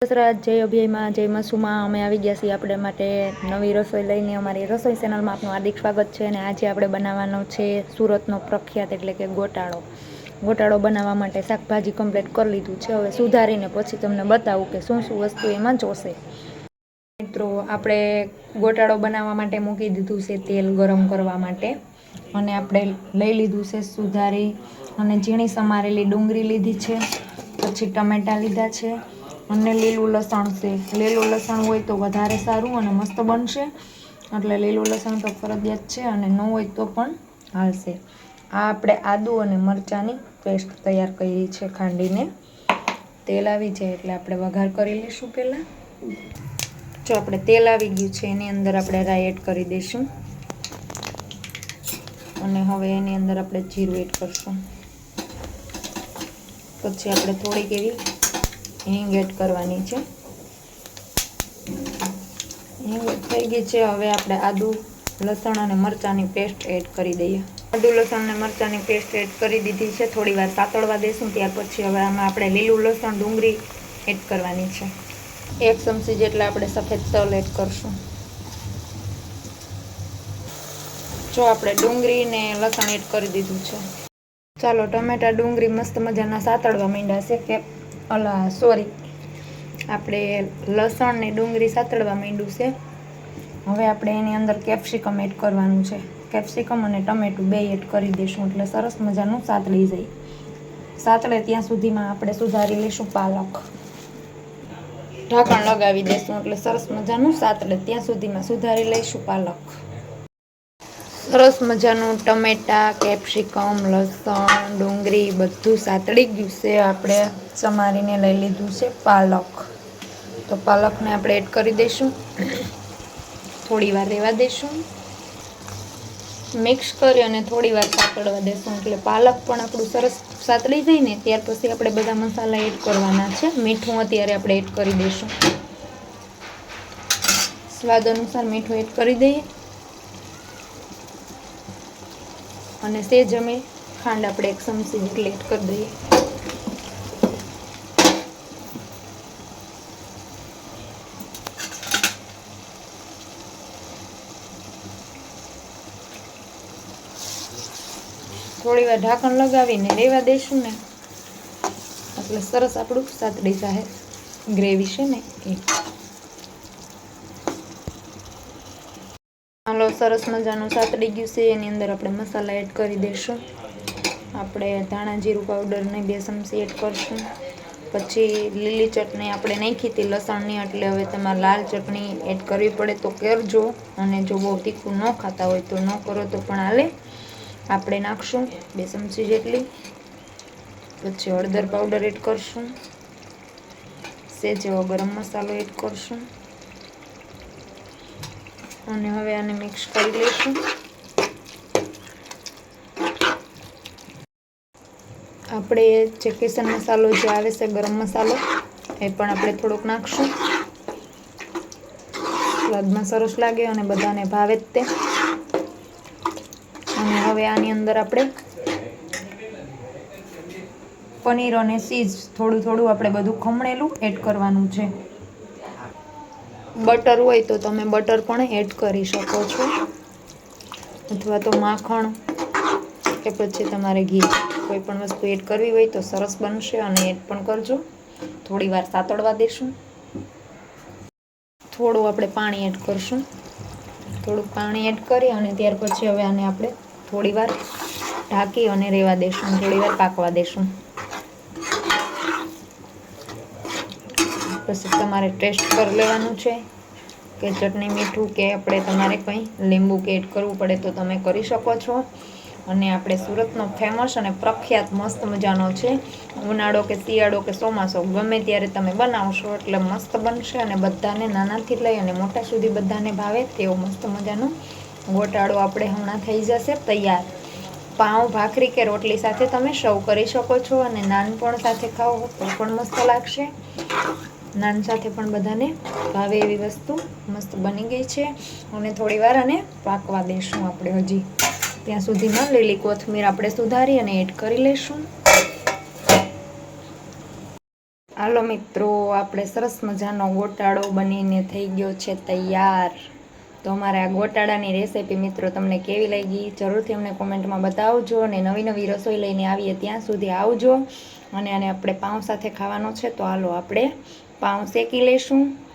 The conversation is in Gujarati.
દસરાજ જય અભયમાં જય મસુમાં અમે આવી ગયા છીએ આપણે માટે નવી રસોઈ લઈને। અમારી રસોઈ ચેનલમાં આપનું હાર્દિક સ્વાગત છે। અને આજે આપણે બનાવવાનો છે સુરતનો પ્રખ્યાત એટલે કે ગોટાળો। ગોટાળો બનાવવા માટે શાકભાજી કમ્પ્લીટ કરી લીધું છે। હવે સુધારીને પછી તમને બતાવું કે શું શું વસ્તુ એમાં જોશે। મિત્રો આપણે ગોટાળો બનાવવા માટે મૂકી દીધું છે તેલ ગરમ કરવા માટે। અને આપણે લઈ લીધું છે સુધારી અને ઝીણી સમારેલી ડુંગળી લીધી છે, પછી ટમેટા લીધા છે અને લીલું લસણ છે। લીલું લસણ હોય તો વધારે સારું અને મસ્ત બનશે, એટલે લીલું લસણ તો ફરજિયાત છે અને ન હોય તો પણ હાલશે। આ આપણે આદુ અને મરચાંની પેસ્ટ તૈયાર કરી છે ખાંડીને। તેલ આવી જાય એટલે આપણે વઘાર કરી લઈશું પહેલાં। જો આપણે તેલ આવી ગયું છે એની અંદર આપણે રાઈ એડ કરી દઈશું અને હવે એની અંદર આપણે જીરું એડ કરશું। પછી આપણે થોડીક એવી હિંગ એડ કરવાની છે। હિંગ થઈ ગઈ છે, હવે આપણે આદુ લસણ અને મરચાંની પેસ્ટ એડ કરી દઈએ। આદુ લસણ અને મરચાંની પેસ્ટ એડ કરી દીધી છે, થોડી વાર સાતળવા દઈશું। ત્યાર પછી હવે આમાં આપણે લીલું લસણ ડુંગળી એડ કરવાની છે। 1 ચમચી જેટલા આપણે સફેદ તલ એડ કરશું। જો આપણે ડુંગળી ને લસણ એડ કરી દીધું છે। ચાલો ટમેટા ડુંગળી મસ્ત મજાના સાતળવા માંડ્યા છે કે આપણે લસણ ને ડુંગળી સાતળવા માંડ્યું છે। હવે આપણે એની અંદર કેપ્સિકમ એડ કરવાનું છે। કેપ્સિકમ અને ટમેટું બે એડ કરી દઈશું એટલે સરસ મજાનું સાતળી જાય। સાતળે ત્યાં સુધીમાં આપણે સુધારી લઈશું પાલક। ઢાંકણ લગાવી દઈશું એટલે સરસ મજાનું સાતળે ત્યાં સુધીમાં સુધારી લઈશું પાલક। સરસ મજાનું ટમેટા, કેપ્સિકમ, લસણ, ડુંગળી બધું સાતળી ગયું છે। આપણે સમારીને લઈ લીધું છે પાલક, તો પાલકને આપણે એડ કરી દઈશું। થોડી વાર રહેવા દઈશું, મિક્સ કરી અને થોડી વાર સાતળવા દઈશું એટલે પાલક પણ આપણું સરસ સાતળી જાય ને ત્યાર પછી આપણે બધા મસાલા એડ કરવાના છે। મીઠું અત્યારે આપણે એડ કરી દઈશું, સ્વાદ અનુસાર મીઠું એડ કરી દઈએ અને સેજ અમે ખાંડ આપણે 1 ચમચી જેટલી એડ કરી દઈએ। થોડી વાર ઢાંકણ લગાવીને રહેવા દઈશું ને એટલે સરસ આપણું સાતળી જાય ગ્રેવી છે ને એ। હાલો સરસ મજાનું સાતળી ગયું છે, એની અંદર આપણે મસાલા એડ કરી દઈશું। આપણે ધાણા જીરું પાવડરને 2 ચમચી એડ કરશું। પછી લીલી ચટણી આપણે નાખી હતી લસણની, એટલે હવે તમારે લાલ ચટણી એડ કરવી પડે તો કરજો, અને જો બહુ તીખું ન ખાતા હોય તો ન કરો તો પણ હાલે। આપણે નાખશું 2 ચમચી જેટલી। પછી હળદર પાવડર એડ કરશું, સેજ એવો ગરમ મસાલો એડ કરશું અને હવે આને મિક્સ કરી લઈશું। આપણે જે કિચન મસાલો જે આવે છે ગરમ મસાલો એ પણ આપણે થોડોક નાખશું, સ્વાદમાં સરસ લાગે અને બધાને ભાવે જ તે। અને હવે આની અંદર આપણે પનીર અને ચીઝ થોડું થોડું આપણે બધું ખમણેલું એડ કરવાનું છે। બટર હોય તો તમે બટર પણ એડ કરી શકો છો, અથવા તો માખણ કે પછી તમારે ઘી, કોઈ પણ વસ્તુ એડ કરવી હોય તો સરસ બનશે અને એડ પણ કરજો। થોડી વાર સાતળવા દઈશું, થોડું આપણે પાણી એડ કરશું। થોડુંક પાણી એડ કરી અને ત્યાર પછી હવે આને આપણે થોડી વાર ઢાંકી અને રહેવા દઈશું, થોડી વાર પાકવા દઈશું। પછી તમારે ટેસ્ટ કરી લેવાનું છે કે ચટણી મીઠું કે આપણે તમારે કંઈ લીંબુ કે એડ કરવું પડે તો તમે કરી શકો છો। અને આપણે સુરતનો ફેમસ અને પ્રખ્યાત મસ્ત મજાનો છે। ઉનાળો કે શિયાળો કે ચોમાસો ગમે ત્યારે તમે બનાવશો એટલે મસ્ત બનશે અને બધાને નાનાથી લઈ અને મોટા સુધી બધાને ભાવે તેવો મસ્ત મજાનો ગોટાળો આપણે હમણાં થઈ જશે તૈયાર। પાઉં, ભાખરી કે રોટલી સાથે તમે સર્વ કરી શકો છો અને નાન પણ સાથે ખાઓ તો પણ મસ્ત લાગશે। નાન સાથે પણ બધાને ભાવે એવી વસ્તુ મસ્ત બની ગઈ છે અને થોડી વાર આને પાકવા દઈશું આપણે હજી। ત્યાં સુધીમાં લીલી કોથમીર આપણે સુધારી અને એડ કરી લઈશું। હાલો મિત્રો, આપણે સરસ મજાનો ગોટાળો બનીને થઈ ગયો છે તૈયાર. તો અમારે આ ગોટાળાની રેસીપી મિત્રો તમને કેવી લાગી જરૂરથી અમને કોમેન્ટમાં બતાવજો. અને નવી નવી રસોઈ લઈને આવીએ ત્યાં સુધી આવજો. અને આને આપણે પાઉં સાથે ખાવાનો છે, તો હાલો આપણે પાઉં શેકી લઈશું.